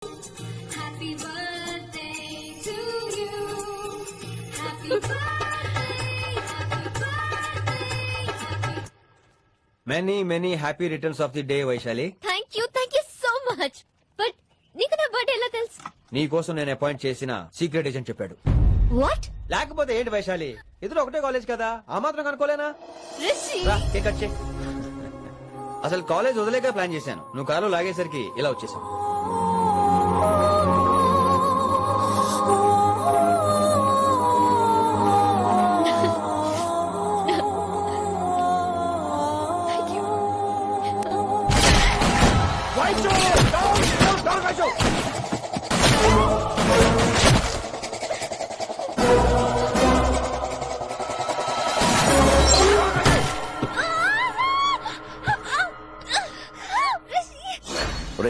Happy birthday to you. Happy birthday, happy birthday, happy. Many happy returns of the day, Vaishali. Thank you so much. But నీకు నా birthday ఎలా తెలుసు? నీ కోసం నేను appoint చేసిన సీక్రెట్ ఏజెంట్ చెప్పాడు. వాట్? లేకపోతే ఏంటి వైశాలి, ఇద్దరు ఒకటే కాలేజ్ కదా, ఆ మాత్రం కనుకోలేనా? రిషి, రా, కేక్ కట్ చేయి. అసలు కాలేజ్ వదిలేక ప్లాన్ చేశాను, నువ్వు కారు లాగేసరికి ఇలా వచ్చేసావు.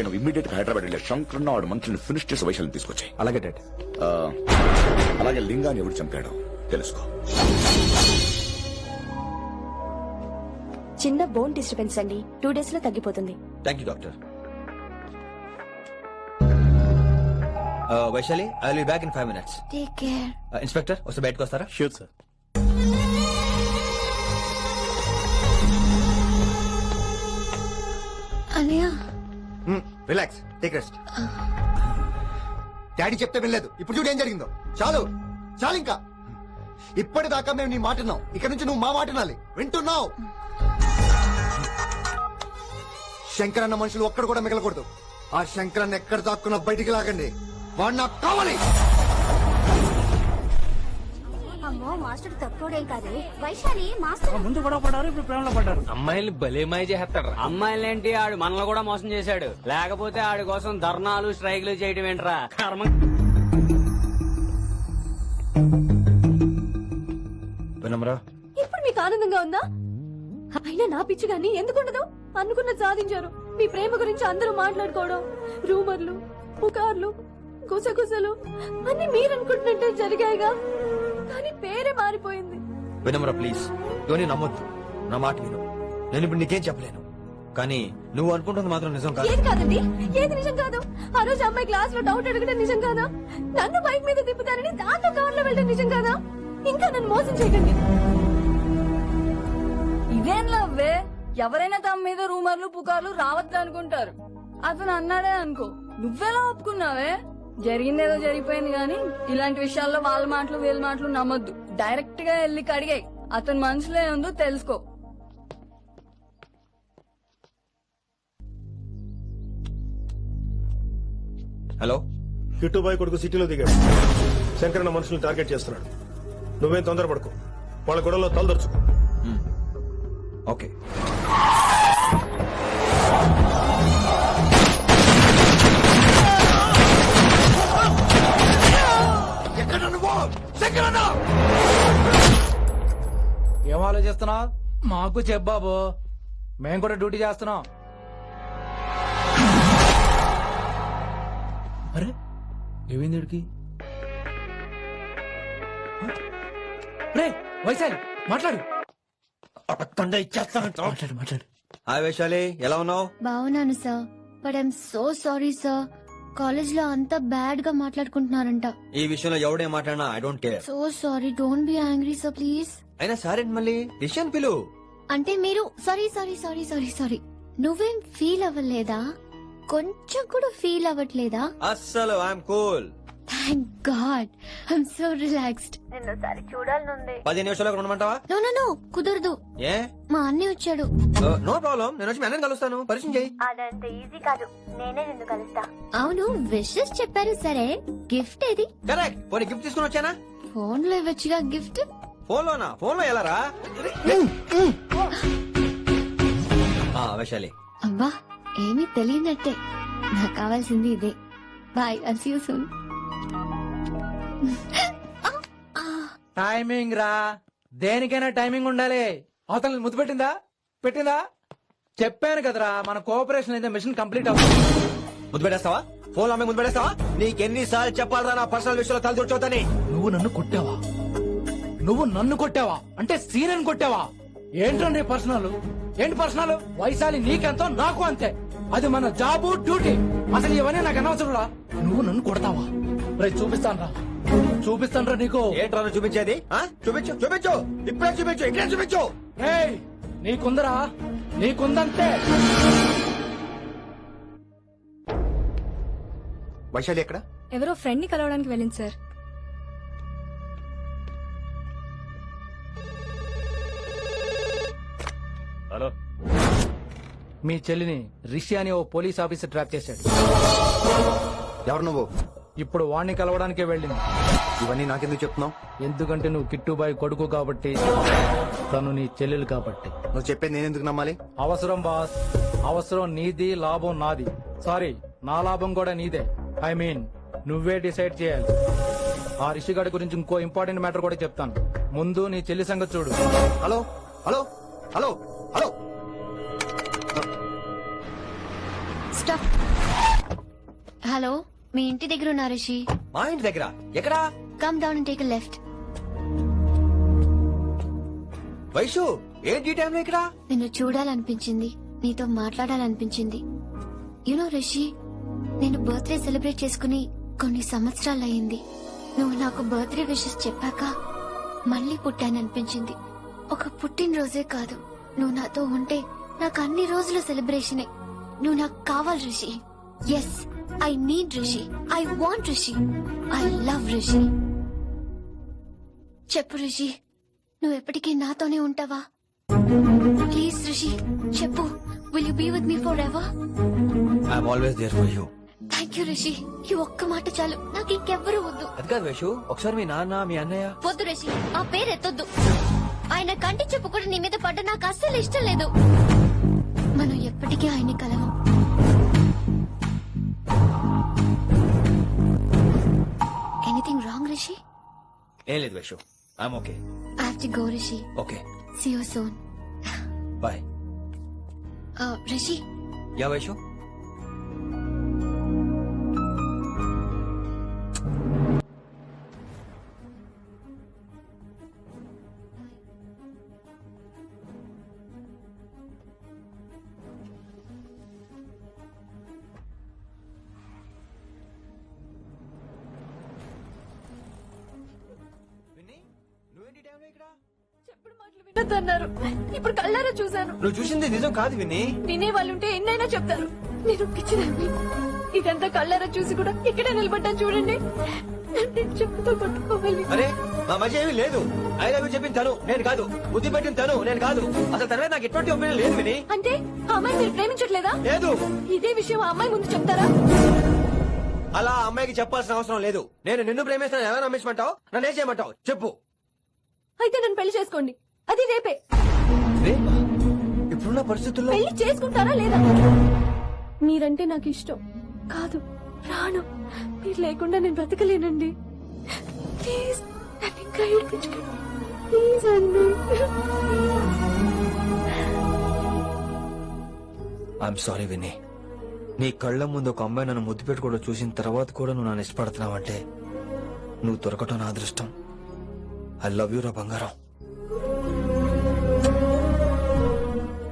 నువ్వు ఇమ్మీడియట్ గా హైదరాబాద్ వెళ్ళే శంకర్ వాడు మనుషుల్ని ఫినిష్ చేసి వైశాల్యం తీసుకొచ్చాయి. అలాగే డాడ్. అలాగే లింగాన్ని ఎవరు చంపాడో తెలుసుకో. చిన్న బోన్ డిస్టర్బెన్స్ అండి, 2 days లో తగ్గిపోతుంది. Thank you doctor. Vaishali, I will be back in 5 minutes. Take care. Inspector వస్తే బయటకు వస్తారా? Sure sir. అనయ్య, రిలాక్స్, టేక్ రెస్ట్. డాడీ చెప్తే వినలేదు, ఇప్పుడు చూడు ఏం జరిగిందో. చాలు చాలు, ఇంకా ఇప్పటిదాకా మేము నీ మాట విన్నాం, ఇక నుంచి నువ్వు మా మాట వినాలి. వింటున్నావు? శంకర్ అన్న మనుషులు ఒక్కడు కూడా మిగలకూడదు. ఆ శంకర్ అన్న ఎక్కడ దాక్కున్నా బయటికి లాగండి, వాడు నాకు కావాలి. అమ్మో మాస్టర్ తక్కువడేం కాదు. వైశాలి మాస్టర్ ముందు గొడవ పడ్డారు, ఇప్పుడు ప్రేమలో పడ్డారు. అమ్మాయిలు భలే మాయ చేస్తాడు. అమ్మాయిలేంటి, ఆడు మనల్ని కూడా మోసం చేశాడు. లేకపోతే ఆడి కోసం ధర్నాలు స్ట్రైకులు చేయడం ఏంట్రా కర్మ. వినమ్రా, ఇప్పుడు మీకు ఆనందంగా ఉందా? అయినా నా పిచ్చి గాని ఎందుకుండదు? అనుకున్నది సాధించారు. మీ ప్రేమ గురించి అందరూ మాట్లాడుకోవడం, రూమర్లు, పుకార్లు, గుసగుసలు అన్ని మీరు అనుకుంటున్నట్టే జరిగాయిగా. కానీ పేరే మారిపోయింది. వినమ్రా ప్లీజ్, ఇవన్నీ నమ్మొద్దు. నా మాట విను, నేను ఇప్పుడు నీకేం చెప్పలేను. కానీ నువ్వు అనుకుంటుంది మాత్రం నిజం కాదు. ఏది కాదండి, ఏది నిజం కాదు? ఆ రోజు అమ్మాయి క్లాస్ లో డౌట్ అడగడం నిజం కాదా? నన్ను బైక్ మీద తిప్పుతారని దాంతో కార్ లో వెళ్ళడం నిజం కాదా? ఇంకా నన్ను మోసం చేయకండి. ఇదేం లవ్వే? ఎవరైనా తమ మీద రూమర్లు పుకార్లు రావద్దు అనుకుంటారు. అతను అన్నాడే అనుకో, నువ్వెలా ఒప్పుకున్నావే? జరిగిందేదో జరిగిపోయింది గాని ఇలాంటి విషయాల్లో వాళ్ళ మాటలు వీళ్ళ మాటలు నమ్మొద్దు. డైరెక్ట్ గా వెళ్ళి కడిగాయి. అతని మనసులో ఏముందో తెలుసుకో. హలో, కిట్టుబాయ్ కొడుకు సిటీలో దిగాడు. శంకరన్న మనుషుల్ని టార్గెట్ చేస్తున్నాడు. నువ్వేం తొందరపడకు, వాళ్ళ గొడవలో తలదర్చుకో. ఓకే. ఎక్కడ నువ్వు? శంకర్ అన్న! ఏం ఆలోచిస్తున్నావు? మాకు చెప్పాబు, మేము కూడా డ్యూటీ చేస్తున్నాం. అరే ఏమైంది వీడికి? రే వైశాలి, మాట్లాడు. మాట్లాడు. హాయ్ వైశాలి, ఎలా ఉన్నావు? బాగున్నాను sir, but I'm so sorry sir. College లో అంతా బ్యాడ్ గా మాట్లాడుకుంటున్నారంట. ఈ విషయంలో ఎవడే మాట్లాడినా I don't care. So sorry, don't be angry sir please. అయినా సరే మళ్ళీ డిసిషన్ పిలు. అంటే మీరు sorry sorry sorry sorry sorry నువ్వేం ఫీల్ అవ్వలేదా? కొంచెం కూడా ఫీల్ అవ్వట్లేదా? అస్సలు I'm cool. Thank God, I'm so relaxed. నిన్నోసారి చూడాలనుంది. 10 నిమిషాలు ఉండమంటావా? నో నో నో, కుదరదు. ఏ? మా అన్నయ్య వచ్చాడు. నో ప్రాబ్లం, నేను వచ్చి మీ అన్నని కలుస్తాను. పరిచయం చేయి. అదంత ఈజీ కాదు, నేనే నిన్ను కలుస్తా. అవును, విషెస్ చెప్పారు సరే, గిఫ్ట్ ఏది? కరెక్ట్. పోనీ గిఫ్ట్ తీసుకుని వచ్చానా? ఫోన్ లో ఇవ్వచ్చుగా గిఫ్ట్. ఫోన్ లోనా? ఫోన్ లో ఎలా రా? వైశాలి, అబ్బా ఏమీ తెలియనట్టే. నాకు కావాల్సింది ఇదే. Bye, I'll see you soon. Timing రా, దేనికైనా టైమింగ్ ఉండాలి. అవతల ముద్దు పెట్టిందా? చెప్పాను కదరా, మన కోఆపరేషన్ అయితే మిషన్ కంప్లీట్ అవుతుంది. ముద్దు పెట్టేస్తావా? ఫోన్ లో ముద్దు పెట్టేస్తావా? నీకెన్నిసార్లు చెప్పాలరా నా పర్సనల్ విషయంలో తల దూర్చోతని? నువ్వు నన్ను కొట్టావా అంటే సీనియర్ కొట్టావా? ఏంటండి పర్సనల్? ఏంటి పర్సనల్? వైశాలి నీకెంతో నాకు అంతే. అది మన జాబు డ్యూటీ. అసలు ఇవన్నీ నాకు అనవసరంరా. నువ్వు నన్ను కొడతావా? రేపు చూపిస్తాను రా నీకు. ఏంట్రా నువ్వు చూపించేది? చూపించు చూపించు, ఇప్పుడే చూపించు, ఇక్కడే చూపించు. రేయ్, నీకుందరా, నీకుందంతే. వైశాలి ఎక్కడ? ఎవరో ఫ్రెండ్ ని కలవడానికి వెళ్ళింది సార్. హలో, మీ చెల్లిని రిషి అని ఓ పోలీస్ ఆఫీసర్ ట్రాప్ చేశాడు. ఎవరు నువ్వు? ఇప్పుడు వాణ్ణి కలవడానికే వెళ్ళింది. ఇవన్నీ నాకెందుకు చెప్తున్నావు? ఎందుకంటే నువ్వు కిట్టుబాయి కొడుకు కాబట్టి, తను నీ చెల్లెలు కాబట్టి. నువ్వు చెప్పేది నేను ఎందుకు నమ్మాలి? అవసరం బాస్, అవసరం నీది, లాభం నాది. సారీ, నా లాభం కూడా నీదే. ఐ మీన్ నువ్వే డిసైడ్ చేయాలి. ఆ రిషిగాడి గురించి ఇంకో ఇంపార్టెంట్ మ్యాటర్ కూడా చెప్తాను. ముందు నీ చెల్లి సంగతి చూడు. Hello hello hello hello. Stop. Hello, మీ ఇంటి దగ్గర ఉన్నా రిషి? మా ఇంటి దగ్గర ఎక్కడా? Come down and take left. Vaishu, ఏంటి టైంలో ఇక్కడ? నిన్ను చూడాలనిపించింది, నీతో మాట్లాడాలనిపించింది. యునో రిషి, నేను బర్త్డే సెలబ్రేట్ చేసుకుని కొన్ని సంవత్సరాలయ్యింది. నువ్వు నాకు బర్త్డే విషెస్ చెప్పాక మళ్ళీ పుట్టాననిపించింది. ఒక పుట్టినరోజే కాదు, నువ్వు నాతో ఉంటే నాకు అన్ని రోజుల సెలబ్రేషనే. నువ్వు నాకు కావాలి Rishi. Yes, I need Rishi, I want Rishi, I love Rishi. చెప్పు రిషి, నువ్వు ఎప్పటికీ నాతోనే ఉంటావా? ప్లీజ్ రిషి చెప్పు. Will you be with me forever? I'm always there for you. Thank you Rishi, ఈ ఒక్క మాట చాలు, నాకు ఇంకెవ్వరూ వద్దు. అది కాదు వైషు, ఒకసారి మీ నాన్న, మీ అన్నయ్య. వద్దు రిషి, ఆ పేరు ఎత్తొద్దు. ఆయన కంటి చెప్పు కూడా నీ మీద పడ్డ నాకు అస్సలు ఇష్టం లేదు. మనం ఎప్పటికీ ఆయన్ని కలవం. Anything wrong Rishi? ఏం లేదు Vaishu, I'm okay. I have to go Rishi. Okay, see you soon. Bye. Rishi, yeah Vaishu. చెప్పుడు మాటలు వినొద్దన్నారు, ఇప్పుడు కళ్ళారా చూశాను. నువ్వు చూసింది నిజం కాదు విని. వినే వాళ్ళుంటే ఎన్నైనా చెప్తారు. నేను పిచ్చిదాన్ని. ఇదంతా కళ్ళారా చూసి కూడా ఇక్కడే నిలబడ్డాను చూడండి. నన్ను చెప్పుతో కొట్టుకోవాలి. అరే, మా మధ్య ఏమీ లేదు. ఐ లవ్ యూ చెప్పిన తను నేను కాదు, బుద్ధి పెట్టిన తను నేను కాదు. అసలు తన మీద నాకు ఎటువంటి ఒపీనియన్ లేదు విని. అంటే ఆ అమ్మాయి మీరు ప్రేమించట్లేదా? లేదు. ఇదే విషయం ఆ అమ్మాయి ముందు చెప్తారా? అలా ఆ అమ్మాయికి చెప్పాల్సిన అవసరం లేదు. నేను నిన్ను ప్రేమిస్తాను, ఎలా నమ్మించమంటావు? నన్ను ఏం చేయమంటావు చెప్పు. అయితే నన్ను పెళ్లి చేసుకోండి, అది రేపే. రేపా? ఇప్పుడున్న పరిస్థితుల్లో పెళ్లి చేసుకుంటారా లేదా? మీరంటే నాకు ఇష్టం కాదు, ప్రాణం. మీరు లేకుండా నేను బ్రతకలేనండి. ప్లీజ్ నన్ను ఇంకా ఏడిపించకండి. ప్లీజ్ అండి. ఐఎమ్ సారీ విని. నీ కళ్ళ ముందు ఒక అమ్మాయి నన్ను ముద్దు పెట్టుకోవడం చూసిన తర్వాత కూడా నువ్వు నన్ను ఇష్టపడుతున్నావంటే నువ్వు దొరకటం నా అదృష్టం. ఐ లవ్ యూ రా బంగారం.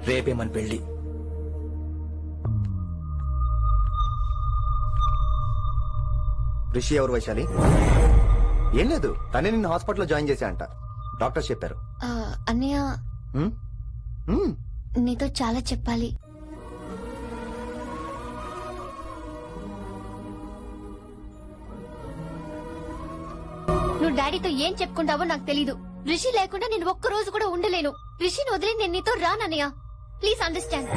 రేపే మన పెళ్లి. రిషి ఎవరు వైశాలి? ఏం లేదు, తనే నిన్ను హాస్పిటల్లో జాయిన్ చేశా అంట, డాక్టర్ చెప్పారు. అన్నయ్య, హ్మ్? హ్మ్. నీతో చాలా చెప్పాలి. నువ్వు డాడీతో ఏం చెప్పుకుంటావో నాకు తెలీదు. రిషి లేకుండా నేను ఒక్క రోజు కూడా ఉండలేను. రిషిని వదిలి నేను నీతో రానన్నయ్య. Please understand.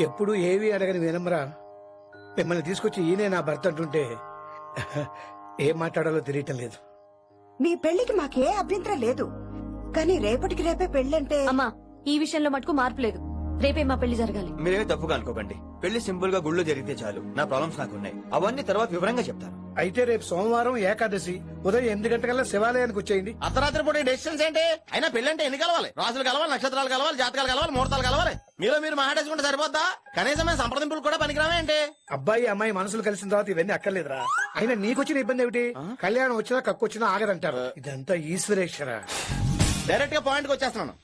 ఎప్పుడు ఏవి అడగని వినమ్రా మిమ్మల్ని తీసుకొచ్చి ఈయనే నా భర్త అంటుంటే ఏం మాట్లాడాలో తెలియటం లేదు. మీ పెళ్లికి మాకే అభ్యంతరం లేదు, కానీ రేపటికి రేపే పెళ్ళంటే. అమ్మా, ఈ విషయంలో మటుకు మార్పు లేదు. రేపే మా పెళ్లి జరగాలి. మీరేమీ తప్పుగా అనుకోకండి. పెళ్లి సింపుల్ గా గుళ్ళో జరిగితే చాలు. నా ప్రాబ్లమ్స్ నాకున్నాయి, అవన్నీ తర్వాత వివరంగా చెప్తాను. అయితే రేపు సోమవారం ఏకాదశి ఉదయం 8 గంటలకల్లా శివాలయానికి వచ్చేయండి. అర్ధరాత్రి పూట డెసిషన్స్ ఏంటి? అయినా పెళ్ళంటే ఎన్ని కలవాలి? రాజులు కలవాలి, నక్షత్రాలు కలవాలి, జాతకాలు కలవాలి, ముహూర్తాలు కలవాలి. మీరు మాట్లాడేసుకుంటే సరిపోద్దా? కనీసం మేము సంప్రదింపులు కూడా పనికిరామే ఏంటి? అబ్బాయి అమ్మాయి మనసులు కలిసిన తర్వాత ఇవన్నీ అక్కర్లేదురా. అయినా నీకొచ్చిన ఇబ్బంది ఏమిటి? కళ్యాణం వచ్చినా కక్కొచ్చినా ఆగదంటారు. ఇదంతా ఈశ్వరేశ్వర. డైరెక్ట్ గా పాయింట్ కి వచ్చేస్తున్నాను.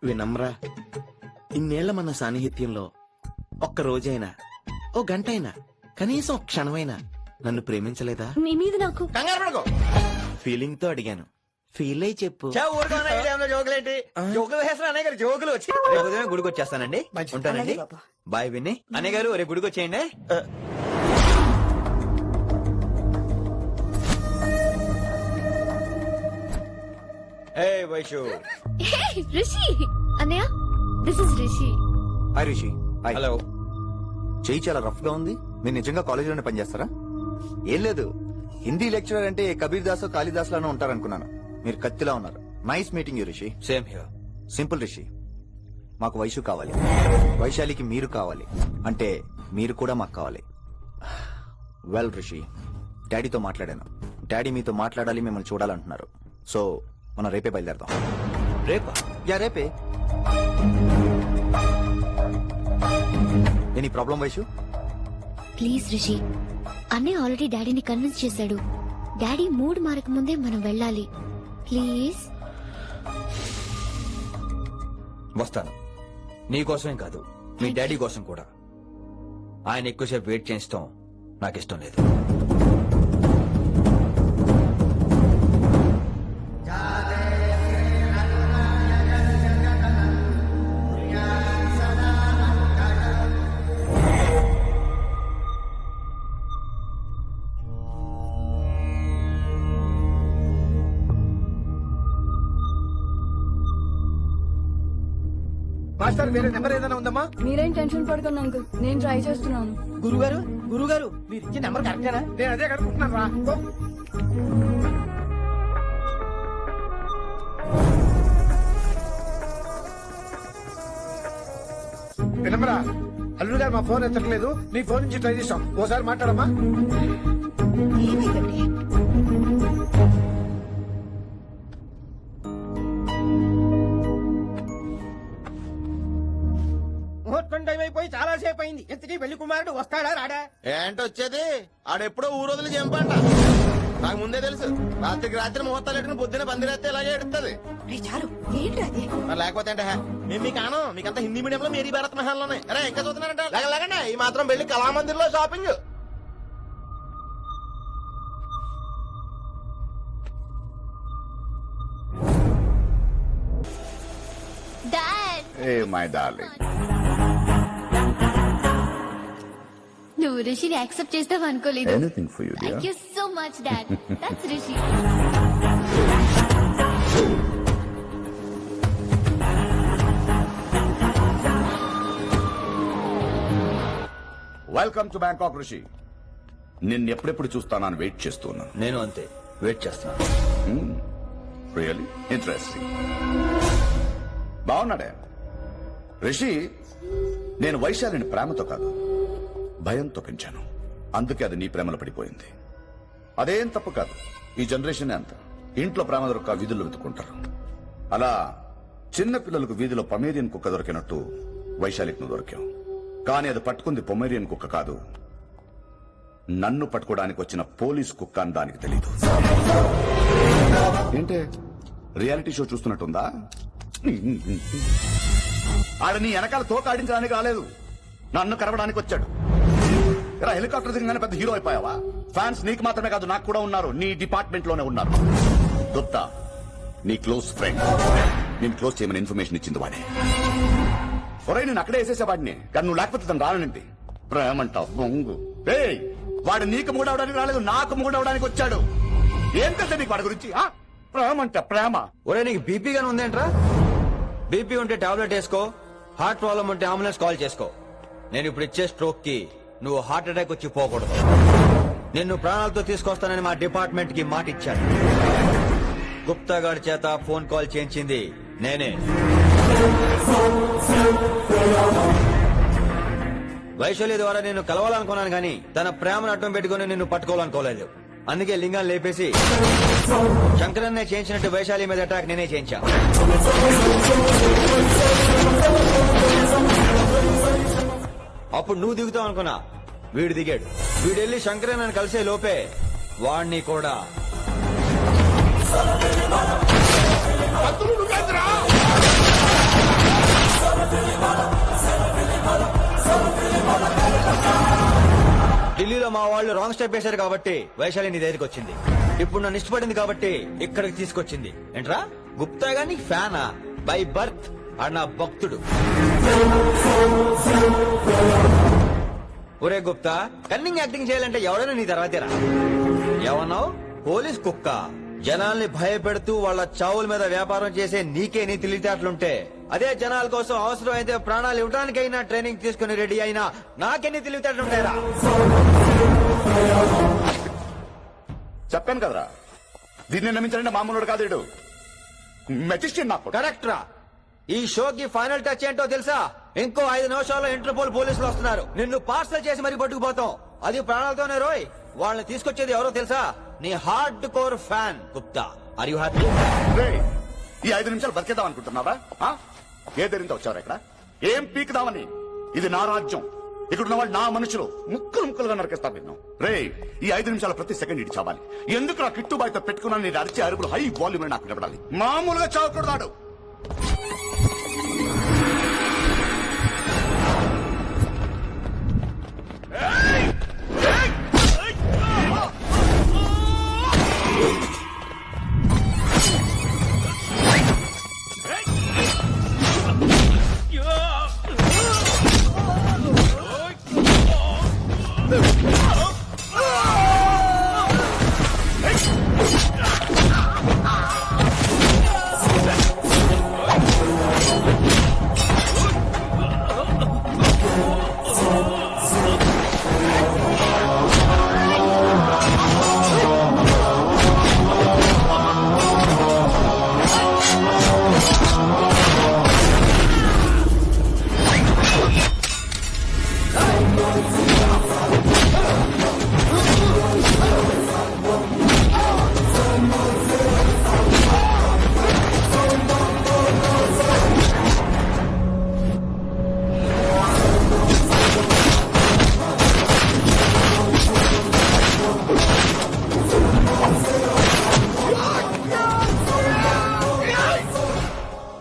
వినమ్రా, ఇన్నేళ్ల మన సాన్నిహిత్యంలో ఒక్క రోజైనా, ఓ గంట అయినా, కనీసం ఒక క్షణమైనా నన్ను ప్రేమించలేదా? మీ మీద నాకు కంగారు పడకు, ఫీలింగ్ తో అడిగాను. ఫీల్ అయి చెప్పు. జోకులేంటి జోకులు వేసిన అన్నయ్య గారు జోకులు వచ్చి రేపు ఉదయం గుడికి వచ్చేస్తానండి. ఉంటానండి. అలాగే బాబు. బాయ్ విన్ని. అన్నయ్య గారు రేపు గుడికి వచ్చేయండి. ఏ వైషు. రిషి అన్నయ్య, this is Rishi. Hi Rishi. Hello. చెయ్యి చాలా రఫ్ గా ఉంది. మీరు నిజంగా కాలేజీలోనే పనిచేస్తారా? ఏం లేదు, హిందీ లెక్చరర్ అంటే కబీర్ దాస్ కాళిదాస్ లానో ఉంటారనుకున్నాను. మీరు కత్తిలా ఉన్నారు. Nice meeting you Rishi. Same here. Simple Rishi, మాకు వైషు కావాలి, వైశాలికి మీరు కావాలి, అంటే మీరు కూడా మాకు కావాలి. వెల్ రిషి, డాడీతో మాట్లాడాను. డాడీ మీతో మాట్లాడాలి, మిమ్మల్ని చూడాలంటున్నారు. సో మనం రేపే బయలుదేరదాం. రేపా? యా రేపే. Any problem Vaishu? Please Rishi, అన్నయ్య ఆల్రెడీ డాడీని కన్విన్స్ చేశాడు. డాడీ మూడ్ మారక ముందే మనం వెళ్ళాలి. ప్లీజ్. వస్తాను. నీకోసమేం కాదు, మీ డాడీ కోసం కూడా. ఆయన ఎక్కువసేపు వెయిట్ చేయించడం నాకు ఇష్టం లేదు. మాస్టర్ వేరే నెంబర్ ఏదైనా ఉందమ్మా? మీరేం టెన్షన్ పడకండి అంకుల్, నేను ట్రై చేస్తున్నాను. గురుగారు మీరు ఇచ్చే నెంబర్ కరెక్టేనా? నేను అదే కనుక్కుంటున్నాను రా. వినమరా, అల్లుడు గారు మా ఫోన్ ఎత్తట్లేదు. నీ ఫోన్ నుంచి ట్రై చేస్తాం, ఓసారి మాట్లాడమ్మా. ఏమైందండి? ముహూర్తం టైం అయిపోయి చాలా సేపు అయింది. ఇంతకీ పెళ్లి కుమారుడు వస్తాడా రాడా? ఏంటి వచ్చేది? ఆడెప్పుడో ఊరోజులు చంపంట. నాకు ముందే తెలుసు. రాత్రికి రాత్రి ముహూర్తాలు ఎట్టుకుని పొద్దున పందిరేస్తే ఇలాగే ఎడుతుంది. చాలు, ఏంటి అది? మరి లేకపోతే అంటే మేము మీకు ఆనం, మీకంతా హిందీ మీడియం లో మేరీ భారత్ మహల్లోనే. అరే ఇంకా చూస్తున్నారంట. లేకండి ఈ మాత్రం వెళ్ళి కళామందిర్ లో షాపింగ్. డాడ్, ఏ మై డార్లింగ్, నువ్వు రిషిని యాక్సెప్ట్ చేస్తావు అనుకోలేదు. Anything for you dear. Thank you so much dad. That's Rishi. Welcome to Bangkok Rishi. నిన్ను ఎప్పుడెప్పుడు చూస్తానని వెయిట్ చేస్తున్నాను. నేను అంతే వెయిట్ చేస్తున్నాను. Really interesting. బాగున్నాడే రిషి. నేను వైశాలిని ప్రేమతో కాదు, భయంతో పెంచాను. అందుకే అది నీ ప్రేమలో పడిపోయింది. అదేం తప్పు కాదు. ఈ జనరేషన్ అంత ఇంట్లో ప్రేమ దొరక్క వీధుల్లో వెతుక్కుంటారు. అలా చిన్న పిల్లలకు వీధిలో పమేరియన్ కుక్క దొరికినట్టు వైశాలికి నువ్వు దొరికావు. కానీ అది పట్టుకుంది పొమేరియన్ కుక్క కాదు, నన్ను పట్టుకోవడానికి వచ్చిన పోలీస్ కుక్క అని దానికి తెలీదు. ఏంటే రియాలిటీ షో చూస్తున్నట్టుందా? ఆడ నీ వెనకాల తోక ఆడించడానికి రాలేదు, నన్ను కరవడానికి వచ్చాడు. ఇలా హెలికాప్టర్ దిగగానే పెద్ద హీరో అయిపోయావా? ఫ్యాన్స్ నీకు మాత్రమే కాదు, నాకు కూడా ఉన్నారు. నీ డిపార్ట్మెంట్ లోనే ఉన్నారు. గుప్తా నీ క్లోజ్ ఫ్రెండ్, నేను క్లోజ్ చేయమని ఇన్ఫర్మేషన్ ఇచ్చింది వాడే. ఒరే నేను అక్కడే వేసేసేవాడిని, కానీ నువ్వు లేకపోతే తను రానండి. ప్రేమంటావు బొంగు. వాడు నీకు మూడవడానికి రాలేదు, నాకు మూడవడానికి వచ్చాడు. ఏం తెలుసా నీకు వాడి గురించి? ప్రేమంట ప్రేమ. ఒరే నీకు బీపీ గానీ ఉందేంట్రా? బీపీ ఉంటే టాబ్లెట్ వేసుకో, హార్ట్ ప్రాబ్లం ఉంటే అంబులెన్స్ కాల్ చేసుకో. నేను ఇప్పుడు ఇచ్చే స్ట్రోక్ కి నువ్వు హార్ట్ అటాక్ వచ్చి పోకూడదు. నిన్ను ప్రాణాలతో తీసుకొస్తానని మా డిపార్ట్మెంట్ కి మాట ఇచ్చాను. గుప్తా గారి చేత ఫోన్ కాల్ చేయించింది నేనే. వైశాలి ద్వారా నేను కలవాలనుకున్నాను కానీ తన ప్రేమను అడ్డం పెట్టుకుని నిన్ను పట్టుకోవాలనుకోలేదు. అందుకే లింగాన్ని లేపేసి శంకరన్నే చేయించినట్టు వైశాలి మీద అటాక్ నేనే చేయించా. అప్పుడు నువ్వు దిగుతావు అనుకున్నా, వీడు దిగాడు. వీడెళ్ళి శంకరన్నని కలిసే లోపే వాణ్ణి కూడా ఢిల్లీలో మా వాళ్ళు రాంగ్ స్టెప్ వేశారు కాబట్టి వైశాలి నీ దగ్గరికి వచ్చింది. ఇప్పుడు నన్ను ఇష్టపడింది కాబట్టి ఇక్కడికి తీసుకొచ్చింది. ఏంట్రా గుప్తా గాని ఫ్యానా? బై బర్త్ ఆ నా భక్తుడు. ఒరే గుప్తా, కన్నింగ్ యాక్టింగ్ చేయాలంటే ఎవడైనా నీ తర్వాతేరా. ఏమన్నావు? పోలీస్ కుక్క. జనాల్ని భయపెడుతూ వాళ్ళ చావుల మీద వ్యాపారం చేసే నీకే నీ తెలివితేటలుంటే, అదే జనాల కోసం అవసరం అయితే ప్రాణాలు ఇవ్వడానికైనా ట్రైనింగ్ తీసుకుని రెడీ అయినా నాకెన్ని తెలివితేటలుంటాయరా? చెప్పాను కదరా, దీన్ని నమ్మించాలంటే మామూలుడు కాదు వీడు. మెజిస్ట్రేట్ నాకు. కరెక్ట్ రా. ఈ షోకి ఫైనల్ టచ్ ఏంటో తెలుసా? ఇంకో 5 నిమిషాల్లో ఇంటర్పోల్ పోలీసులు వస్తున్నారు. నిన్ను పార్సల్ చేసి మరీ పట్టుకుపోతాం. అది ప్రాణాలతోనే రోయ్. వాళ్ళని తీసుకొచ్చేది ఎవరో తెలుసా? నీ hardcore fan Gupta. Are you happy? ఈ 5 నిమిషాలు బతికేద్దాం అనుకుంటున్నావా? ఏ ధైర్యంతో వచ్చారు ఇక్కడ? ఏం పీకుదామని? ఇది నా రాజ్యం. ఇక్కడున్న వాళ్ళు నా మనుషులు. ముక్కలు ముక్కలుగా నరికేస్తా విన్నాం. ఈ 5 నిమిషాలు ప్రతి సెకండ్ ఇడి చావాలి. ఎందుకు నా కిట్టుబాయితో పెట్టుకున్నా నేను అరిచే అరుపులు హై వాల్యూమ్ నాకు వినపడాలి. మామూలుగా చావకూడదాడు.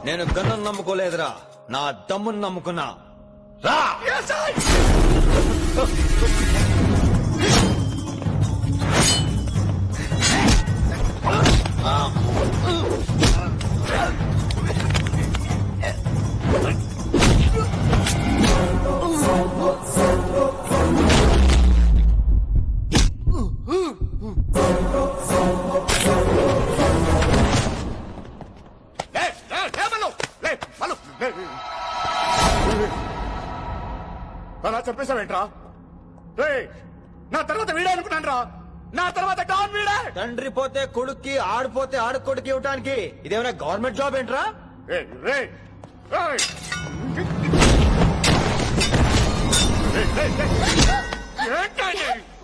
నేను గన్ను నమ్ముకోలేదురా, నా దమ్మును నమ్ముకున్నా. రా! అలా చెప్పేశావేంట్రా? నా తర్వాత వీడే అనుకున్నాను రా. నా తర్వాత డాన్ వీడే. తండ్రి పోతే కొడుక్కి, ఆడిపోతే ఆడుకొడుకు ఇవ్వటానికి ఇదేమైనా గవర్నమెంట్ జాబ్ ఏంట్రా?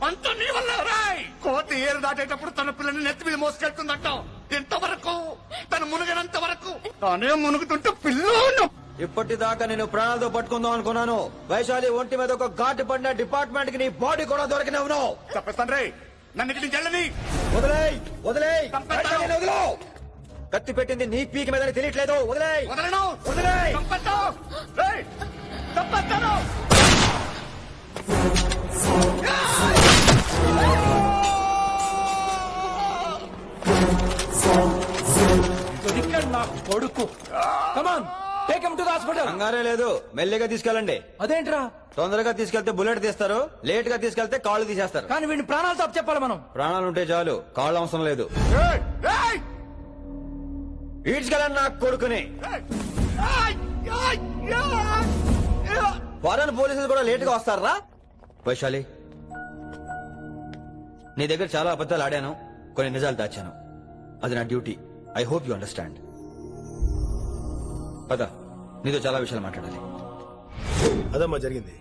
అంత నీ వల్ల రాయ్. కోతి ఏరు దాటేటప్పుడు తన పిల్లని నెత్తి మీద మోసుకెళ్తుందంటాం. ఎంతవరకు? తను మునిగినంత వరకు. తానే మునుగుతుంటే పిల్లను. ఇప్పటిదాకా నేను ప్రాణాలతో పట్టుకుందాం అనుకున్నాను. వైశాలి ఒంటి మీద ఒక ఘాటు పడిన డిపార్ట్మెంట్ కి నీ బాడీ కూడా దొరికినవును. చెప్పేస్తాను రే, నన్ను ఇక్కడి నుంచి వెళ్ళని. వదిలేయ్, వదిలేయ్, వదిలో. కత్తి పెట్టింది నీ పీకి మీద తెలియట్లేదు. వదిలేయ్, వదలను, వదిలేయ్. తప్పేస్తాను. నా కొడుకు. Come on, take him to the hospital. కంగారే లేదు, మెల్లిగా తీసుకెళ్ళండి. అదేంట్రా? తొందరగా తీసుకెళ్తే బుల్లెట్ తీస్తారు, లేట్ గా తీసుకెళ్తే కాళ్ళు తీసేస్తారు. కానీ వీడిని ప్రాణాలతో చెప్పాలి మనం. ప్రాణాలుంటే చాలు, కాళ్ళు అవసరం లేదు. ఈడ్చుకెళ్ళండి నా కొడుకుని. ఫారెన్ పోలీసులు కూడా లేట్ గా వస్తారా? వైశాలి, నీ దగ్గర చాలా అబద్ధాలు ఆడాను, కొన్ని నిజాలు దాచాను. అది నా duty. I hope you understand. పద, నీతో చాలా విషయాలు మాట్లాడాలి. అదమ్మా జరిగింది.